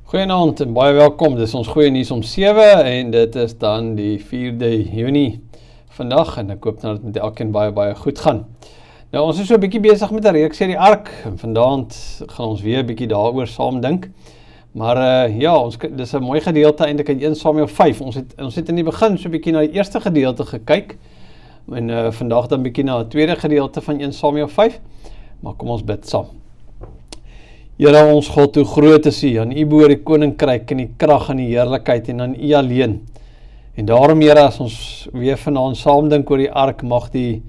Goeienaand en baie welkom, dis ons goeie nuus om 7 en dit is dan die 4de Junie vandag en ek hoop dat het met elkeen baie goed gaan. Nou ons is so 'n bietjie besig met 'n reeks hier die ark en vandaand gaan ons weer 'n bietjie daaroor saam dink. Maar ja, dis 'n mooi gedeelte eintlik uit 1 Samuel 5. Ons het in die begin so 'n bietjie na die eerste gedeelte gekyk en vandag dan 'n bietjie na die tweede gedeelte van 1 Samuel 5. Maar kom ons bid saam. Here ons God, hoe groot is U, aan U behoort die koninkryk en die krag en die heerlikheid en aan U alleen. En daarom Here, as ons weer vanaand saam dink oor die ark, mag die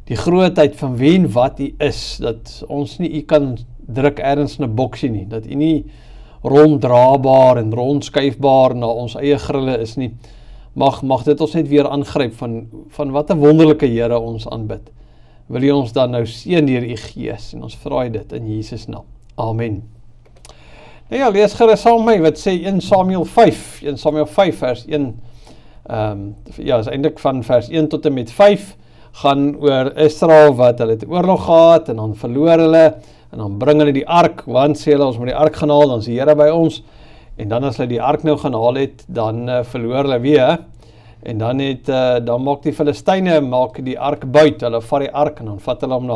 grootheid van wie en wat U is, dat ons nie U kan druk ergens in 'n boksie nie, dat U nie ronddraabaar en rondskuifbaar na ons eie grille is nie. Mag dit ons net weer aangryp van wat 'n wonderlike Here ons aanbid. Wil U ons dan nou seën deur U Gees en ons vra dit in Jesus naam. Amen. Nou ja, lees gerus saam met my, wat sê 1 Samuel 5, 1 Samuel 5 vers 1, ja, is eintlik van vers 1 tot en met 5, gaan oor Israel, wat hulle het oorlog gehad, en dan verloor hulle, en dan bring hulle die ark, want sê hulle, ons moet die ark gaan haal, dan is die Here by ons, en dan as hulle die ark nou gaan haal het, dan verloor hulle weer, en dan maak die Filistyne, maak die ark buit, hulle vat die ark, en dan vat hulle hom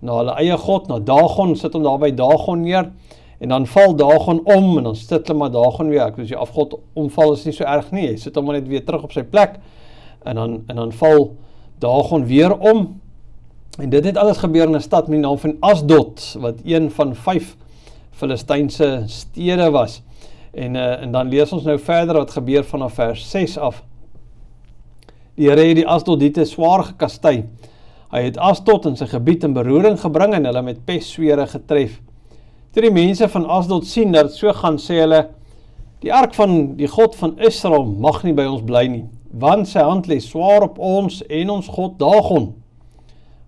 na hulle eie God, na Dagon, sit hom daar by Dagon neer, en dan val Dagon om, en dan sit hulle maar Dagon weer, ek weet jy, afgod omval is nie so erg nie, hy sit hom maar net weer terug op sy plek, en dan val Dagon weer om, en dit het alles gebeur in 'n stad met die naam van Asdod, wat een van 5 Filistynse stede was, en dan lees ons nou verder wat gebeur vanaf vers 6 af. Die Here het die Asdodite swaar gekastei. Hy het Asdod in sy gebied in beroering gebring en hulle met pestswere getref. Toe die mense van Asdod sien dat het so gaan, sê hulle, die ark van die God van Israel mag nie by ons bly nie, want sy hand lê swaar op ons en ons God Dagon.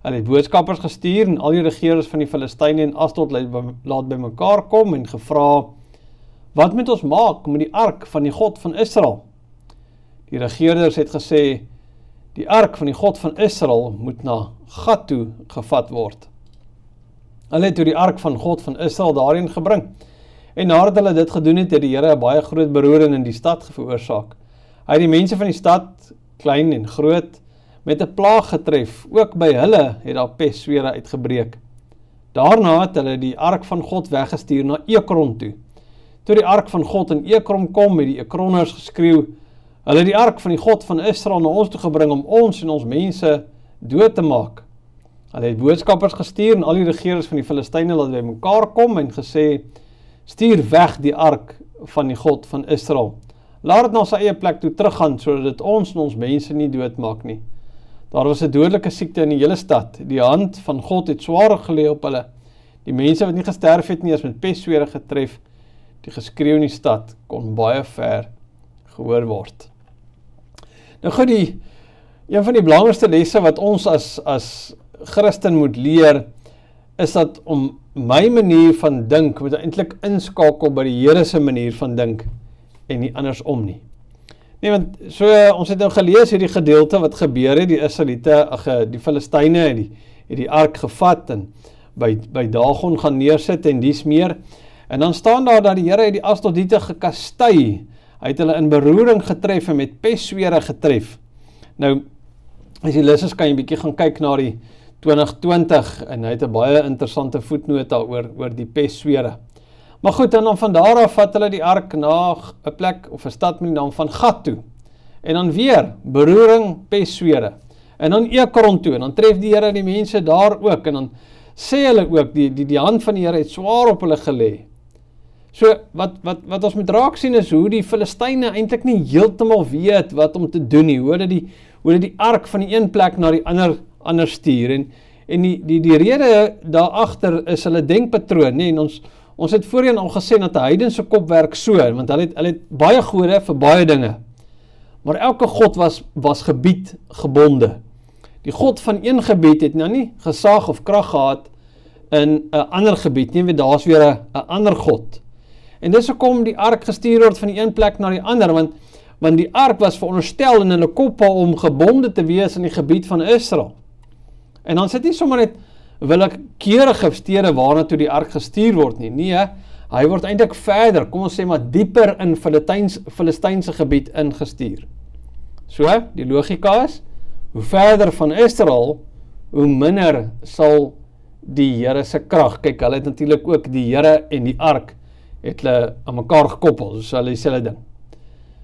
Hulle het boodskappers gestuur en al die regerings van die Filistyne en Asdod laat by mekaar kom en gevra, wat moet ons maak met die ark van die God van Israel? Die regerders het gesê, die ark van die God van Israel moet na Gat toe gevat word. Hulle het toe die ark van God van Israel daarin gebring. En nadat hulle dit gedoen het, het die Here 'n baie groot beroering in die stad veroorsaak. Hy het die mense van die stad, klein en groot, met 'n plaag getref. Ook by hulle het daar pestswere uitgebreek. Daarna het hulle die ark van God weggestuur na Ekron toe. Toe die ark van God in Ekron kom, het die Ekronners geskreeu, hulle het die ark van die God van Israel na ons toe gebring om ons en ons mense dood te maak. Hulle het boodskappers gestuur en al die regerings van die Filistyne laat by mekaar kom en gesê, stuur weg die ark van die God van Israel. Laat dit na sy eie plek toe teruggaan, sodat dit ons en ons mense nie doodmaak nie. Daar was 'n dodelike siekte in die hele stad. Die hand van God het swaar gelê op hulle. Die mense wat nie gesterf het nie, is met pestswere getref. Die geskreeu in die stad kon baie ver gehoor word. Nou goed, een van die belangrikste lesse wat ons as Christen moet leer, is dat om my manier van dink moet eintlik inskakel by die Here se manier van dink en nie andersom nie. Nee, want so ons het nou gelees hierdie gedeelte wat gebeur het, die Israeliete, die Filistyne het die ark gevat en by Dagon gaan neersit en dies meer. En dan staan daar dat die Here het die Asdodite gekastei. Hy het hulle in beroering getref en met pestswere getref. Nou, as jy lus is, kan jy 'n bietjie gaan kyk na die 2020 en hy het 'n baie interessante voetnota oor die pestswere. Maar goed, en dan van daar af vat hulle die ark na 'n plek of 'n stad met die naam van Gat toe. En dan weer beroering, pestswere. En dan Ekron toe, en dan tref die Here die mense daar ook, en dan sê hulle ook, die hand van die Here het swaar op hulle gelê. So, wat ons moet raak sien is hoe die Filistyne eintlik nie heeltemal weet wat om te doen nie, hoe hulle die ark van die een plek na die ander stuur, en die rede daarachter is hulle denkpatroon, nee, en ons het voorheen al gesê dat 'n heidense kop werk so, want hulle het baie gode vir baie dinge, maar elke god was gebied gebonde. Die god van een gebied het nou nie gesag of krag gehad in 'n ander gebied nie, want daar's weer 'n ander god. En dis hoekom die ark gestuur word van die een plek na die ander, want die ark was veronderstel in hulle koppe om gebonde te wees in die gebied van Israel. En dan sit nie sommer net willekeurige stede waarna toe die ark gestuur word nie. Nee, Hy word eintlik verder, kom ons sê maar dieper in Filistynse gebied ingestuur. So, die logika is, hoe verder van Israel, hoe minder sal die Here se krag. Kyk, hulle het natuurlik ook die Here en die ark het hulle aan mekaar gekoppel, so hulle dieselfde ding.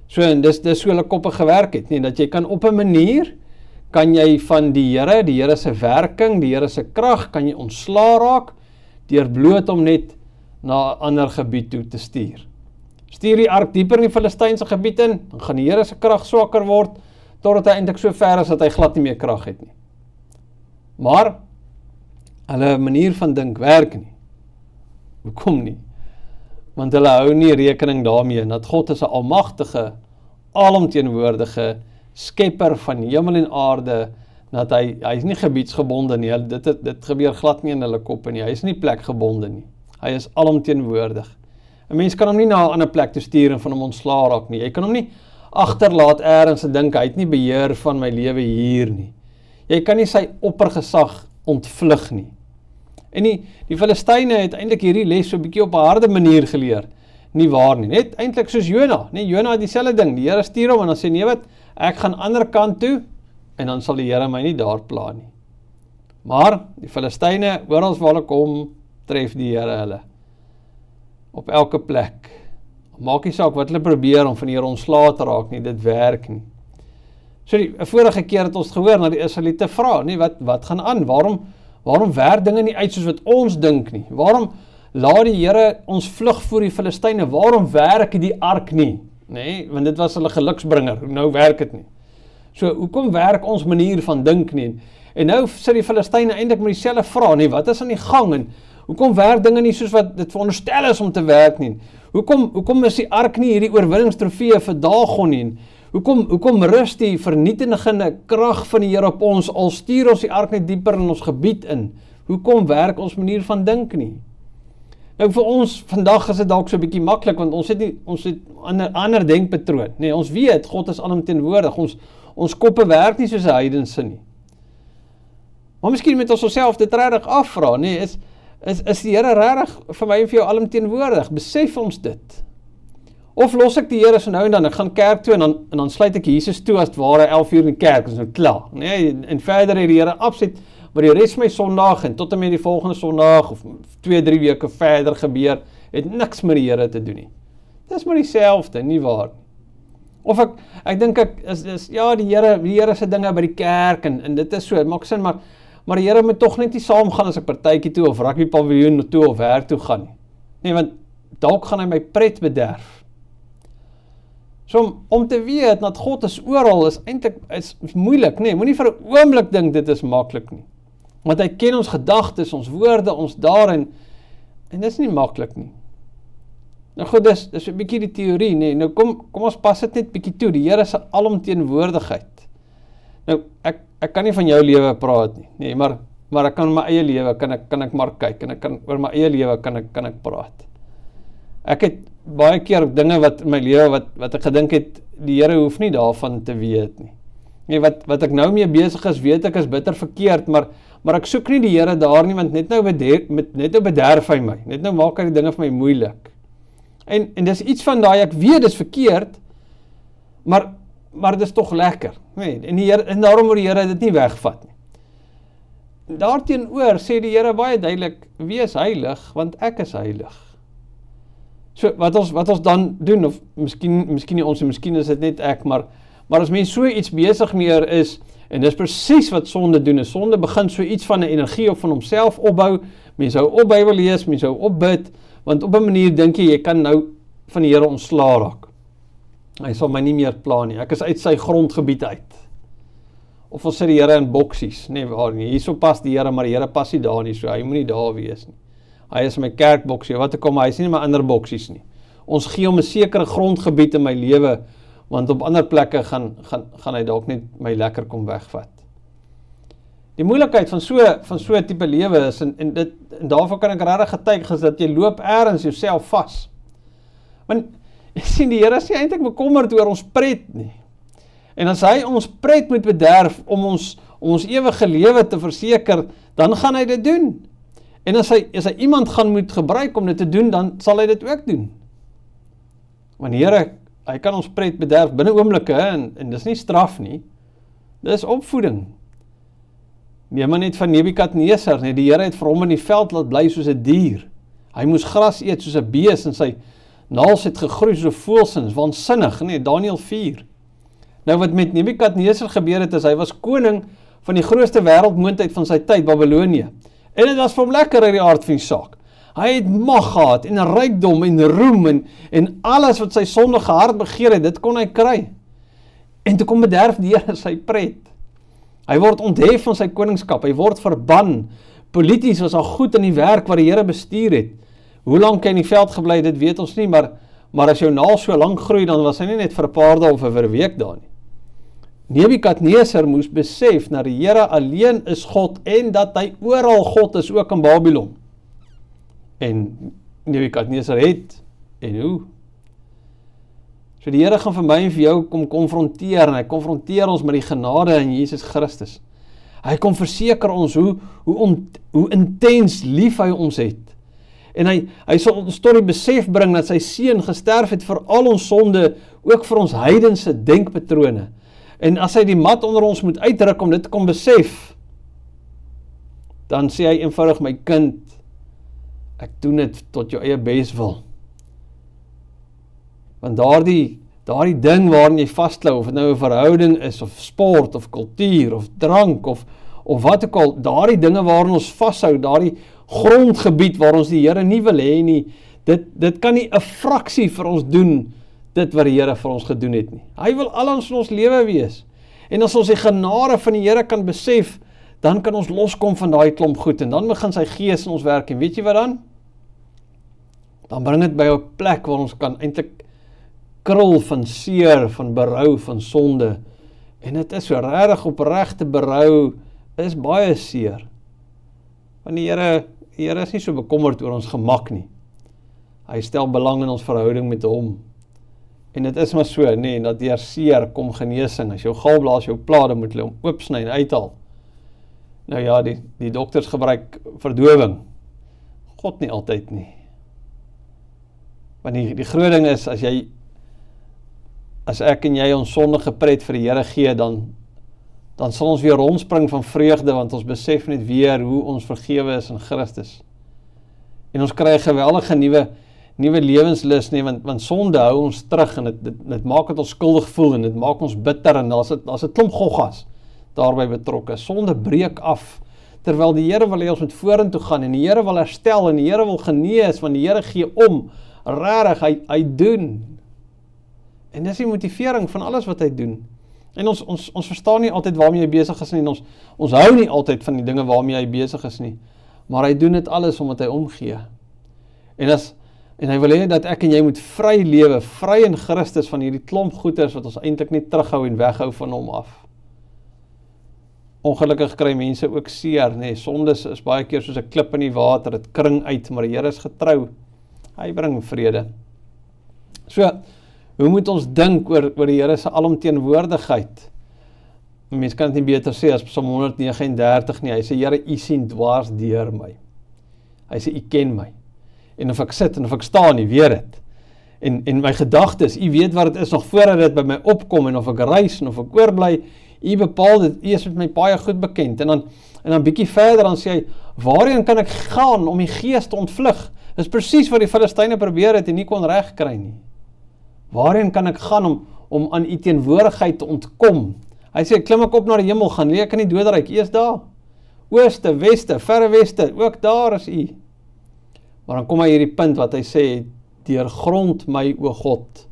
So, en dis hoe hulle koppe gewerk het, nie, dat jy kan op 'n manier, kan jy van die Here se werking, die Here se krag, kan jy ontslaa raak, deur bloot om net na 'n ander gebied toe te stuur. Stuur die ark dieper in die Filistynse gebied in, dan gaan die Here se krag swakker word, totdat hy eintlik so ver is dat hy glad nie meer krag het nie. Maar, hulle manier van dink werk nie. Hoekom nie? Want hulle hou nie rekening daarmee, dat God is 'n almagtige, alomteenwoordige skepper van hemel en aarde, dat hy is nie gebiedsgebonde nie, dit gebeur glad nie in hulle koppe nie, hy is nie plekgebonde nie, hy is alomteenwoordig. 'n Mens kan hom nie na 'n ander plek toe stuur en van hom ontslaa raak nie, jy kan hom nie agterlaat ergens en dink, hy het nie beheer van my lewe hier nie. Jy kan nie sy oppergesag ontvlug nie. En die Filistyne het eintlik hierdie les so 'n bietjie op 'n harde manier geleer. Nie waar nie, net eintlik soos Jona. Nee, Jona het dieselfde ding. Die Here stuur hom en dan sê nee wat, ek gaan ander kant toe en dan sal die Here my nie daar pla nie. Maar die Filistyne, oral waar hulle kom, tref die Here hulle. Op elke plek. Maak nie saak wat hulle probeer om van die Here ontslae te raak nie, dit werk nie. So die vorige keer het ons gehoor na die Israeliete vra, nee, wat gaan aan? Waarom werk dinge nie uit soos wat ons dink nie? Waarom laat die Here ons vlug voor die Filistyne? Waarom werk die ark nie? Nee, want dit was hulle geluksbringer, nou werk dit nie. So, hoekom werk ons manier van dink nie? En nou sit die Filistyne eintlik met dieselfde vraag, nee, wat is aan die gang? En hoekom werk dinge nie soos wat dit veronderstel is om te werk nie? Hoekom is die ark nie hierdie oorwinningstrofee vir Dagon nie? Hoekom rus die vernietigende krag van die Here op ons, al stuur ons die ark net dieper in ons gebied in? Hoekom werk ons manier van dink nie? Nou vir ons, vandag is dit dalk so 'n bietjie maklik, want ons het ander denkpatroon. Nee, ons weet, God is alomteenwoordig, ons koppe werk nie soos 'n heidense nie. Maar miskien moet ons onsself dit regtig afvra, nee, is die Here regtig vir my en vir jou alomteenwoordig? Besef ons dit? Of los ek die Here so nou en dan, ek gaan kerk toe en dan sluit ek Jesus toe as het ware 11 uur in die kerk, is nou klaar. Nee, en verder het die Here absoluut, maar die res van my Sondag en tot en met die volgende Sondag of 2-3 weke verder gebeur, het niks met die Here te doen nie. Dis maar dieselfde, nie waar nie. Of ek dink ja, die Here se dinge by die kerk en dit is so, het maak sin, maar die Here moet tog net nie saam gaan as ek partytjie toe of rugby paviljoen toe of werk toe gaan nie. Nee, want dalk gaan hy my pret bederf. So om te weet dat God is oral is eintlik is moeilik, nee, moenie vir 'n oomblik dink dit is maklik nie. Want hy ken ons gedagtes, ons woorde, ons daarin, en dis nie maklik nie. Nou goed, dis 'n bietjie die teorie, nee, nou kom ons pas dit net bietjie toe, die Here se alomteenwoordigheid. Nou, ek kan nie van jou lewe praat nie, nee, maar ek kan my eie lewe, kan ek maar kyk, en ek kan oor my eie lewe kan ek praat. Ek het baie keer dinge wat in my lewe, wat ek gedink het, die Here hoef nie daarvan te weet nie. Nee, wat ek nou mee besig is, weet ek is bitter verkeerd, maar ek soek nie die Here daar nie, want net nou bederf hy my, net nou maak hy die dinge vir my moeilik. En dis iets van daai, ek weet dis verkeerd, maar dis tog lekker, nee, en daarom moet die Here dit nie wegvat nie. Daarteenoor sê die Here baie duidelik, wees heilig, want ek is heilig. So, wat ons dan doen, of miskien nie ons, miskien is dit net ek, maar as mens so iets besig meer is, en dis presies wat sonde doen, is sonde begin so iets van 'n energie op van homself opbou, mens hou op Bybel lees, mens hou op bid, want op 'n manier dink jy kan nou van die Here ontslaa raak. Hy sal my nie meer pla nie, ek is uit sy grondgebied uit. Of ons sit die Here in boksies, nee, waar nie, hierso pas die Here, maar die Here pas nie daar nie, so hy moet nie daar wees nie. Hy is my kerkboksie, wat ek kom, hy is nie my ander boksies nie. Ons gee hom 'n sekere grondgebied in my lewe, want op ander plekke gaan hy dalk net my lekker kom wegvat. Die moeilikheid van so 'n tipe lewe is, en daarvoor kan ek regtig getuig, is dat jy loop ergens jouself vas. Want, jy sien, die Here is nie eintlik bekommerd oor ons pret nie. En as hy ons pret moet bederf, om ons ewige lewe te verseker, dan gaan hy dit doen. En as hy iemand gaan moet gebruik om dit te doen, dan sal hy dit ook doen. Want die Here, hy kan ons pret bederf binne oomblikke, en dis nie straf nie, dis opvoeding. Neem maar net van Nebukadneser, die Here het vir hom in die veld laat bly soos 'n dier. Hy moes gras eet soos 'n bees, en sy naels het gegroei soos 'n voëlsins, waansinnig, Daniël 4. Nou wat met Nebukadneser gebeur het, is hy was koning van die grootste wêreldmoondheid van sy tyd, Babylonië. En dit was vir hom lekker uit die aard van die saak. Hy het mag gehad, en rykdom, en roem, en alles wat sy sondige hart begeer het, dit kon hy kry. En toe kom bederf die Here sy pret. Hy word onthef van sy koningskap, hy word verban. Polities was al goed in die werk wat die Here bestuur het. Hoe lang hy in die veld gebly, dit weet ons nie, maar as jou naal so lang groei, dan was hy nie net vir 'n paar dae of vir 'n week daar nie. Nebukadneser moes besef, dat die Here alleen is God, en dat hy oral God is, ook in Babylon. En Nebukadneser het, en hoe? So die Here gaan vir my en vir jou kom konfronteer, en hy konfronteer ons met die genade in Jesus Christus. Hy kom verseker ons hoe intens lief hy ons het. En hy sal ons tot die besef bring dat sy seun gesterf het vir al ons sonde, ook vir ons heidense denkpatrone. En as hy die mat onder ons moet uitdruk om dit te kom besef, dan sê hy eenvoudig, my kind, ek doen dit tot jou eie beswil. Want daardie ding waarin jy vasklou, of het nou 'n verhouding is, of sport, of kultuur, of drank, of wat ook al, daardie dinge waarin ons vashou, daardie grondgebied waar ons die Here nie wil hê nie, dit kan nie 'n fraksie vir ons doen, dit wat die Here vir ons gedoen het nie. Hy wil alles in ons lewe wees. En as ons die genade van die Here kan besef, dan kan ons loskom van daai klomp goed, en dan begin sy gees in ons werk, en weet jy wat dan? Dan bring dit by 'n plek waar ons kan eintlik krul van seer, van berou, van sonde, en dit is so regtig opregte berou, is baie seer. Want die Here is nie so bekommerd oor ons gemak nie. Hy stel belang in ons verhouding met hom. En dit is maar so, dat deur seer kom genesing. As jou galblaas jou pla, dan moet hulle hom oopsny en uithaal. Nou ja, die dokters gebruik verdowing. God nie altyd nie. Want die groot ding is, as ek en jy ons sondige pret vir die Here gee, dan sal ons weer rondspring van vreugde, want ons besef net weer hoe ons vergewe is in Christus. En ons kry 'n geweldige nuwe lewenslus, want sonde hou ons terug, en dit maak het ons skuldig voel, en dit maak ons bitter, en as 'n klomp goggas daarby betrokke. Sonde breek af, terwyl die Here wil hê ons moet vorentoe gaan, en die Here wil herstel, en die Here wil genees, want die Here gee om, regtig, hy doen. En dis die motivering van alles wat hy doen. En ons verstaan nie altyd waarmee hy besig is nie, en ons hou nie altyd van die dinge waarmee hy besig is nie, maar hy doen dit alles omdat hy omgee. En hy wil hê dat ek en jy moet vry lewe, vry in Christus van hierdie klomp goeders wat ons eintlik net terughou en weghou van hom af. Ongelukkig kry mense ook seer, sonde is baie keer soos 'n klip in die water, dit kring uit, maar die Here is getrou. Hy bring vrede. So, hoe moet ons dink oor die Here se alomteenwoordigheid? Mens kan dit nie beter sê as Psalm 139 nie. Hy sê, Here, U sien dwars deur my. Hy sê, U ken my. En of ek sit en of ek staan, U weet dit. En my gedagtes, U weet wat dit is nog voordat dit by my opkom, en of ek reis en of ek oorbly, U bepaal dit, U is met my baie goed bekend. En dan bietjie verder, dan sê hy, waarheen kan ek gaan om die gees te ontvlug? Dis presies wat die Filistyne probeer het en nie kon reg kry nie. Waarheen kan ek gaan om aan U teenwoordigheid te ontkom? Hy sê, klim ek op na die hemel, gaan lê ek in die doderyk, U is daar. Ooste, weste, verre weste, ook daar is U. Maar dan kom hy hierdie punt wat hy sê, deurgrond my, o God,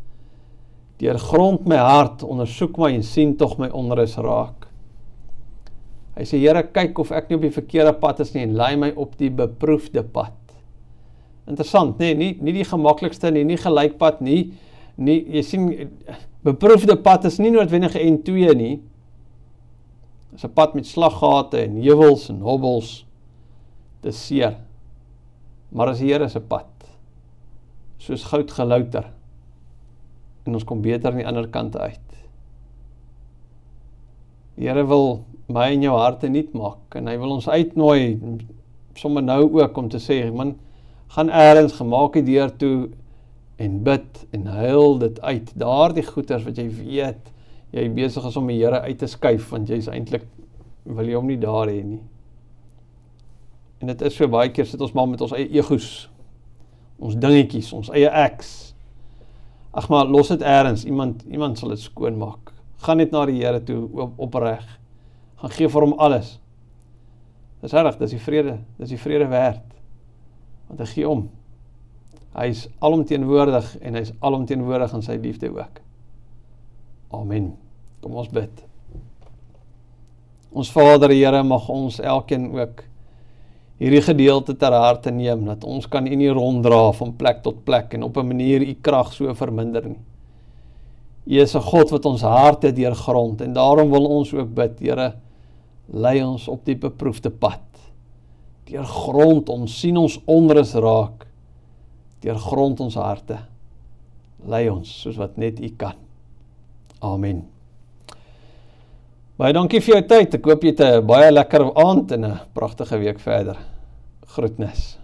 deurgrond my hart, ondersoek my en sien tog my onrus raak. Hy sê, Here, kyk of ek nie op die verkeerde pad is nie, en lei my op die beproefde pad. Interessant, nie die gemaklikste nie, nie gelykpad nie, jy sien, beproefde pad is nie noodwendig N2 nie, is 'n pad met slaggate en heuwels en hobbels, dit is seer, maar as die Here se pad, soos goud gelouter, en ons kom beter aan die ander kant uit. Die Here wil my en jou harte nuut maak, en hy wil ons uitnooi, sommer nou ook om te sê, man, gaan ergens, gemaak die deur toe en bid en huil dit uit. Daardie goeters wat jy weet, jy besig is om die Here uit te skuif, want jy is eintlik, wil jy hom nie daar hê nie. En dit is so baie keer sit ons maar met ons eie egos, ons dingetjies, ons eie eks. Ag maar, los dit ergens, iemand sal dit skoonmaak. Gaan net na die Here toe, opreg. Gaan gee vir hom alles. Dis reg, dis die vrede werd. Want hy gee om. Hy is alomteenwoordig en hy is alomteenwoordig in sy liefde ook. Amen. Kom ons bid. Ons Vader, Here, mag ons elkeen ook hierdie gedeelte ter harte neem, dat ons kan U nie ronddra van plek tot plek en op 'n manier U krag so verminder nie. U is 'n God wat ons harte deurgrond en daarom wil ons ook bid, Here, lei ons op die beproefde pad. Deurgrond ons, sien ons onrus raak, deurgrond ons harte. Lei ons soos wat net U kan. Amen. Baie dankie vir jou tyd. Ek hoop jy het 'n baie lekker aand en 'n pragtige week verder. Groetnis.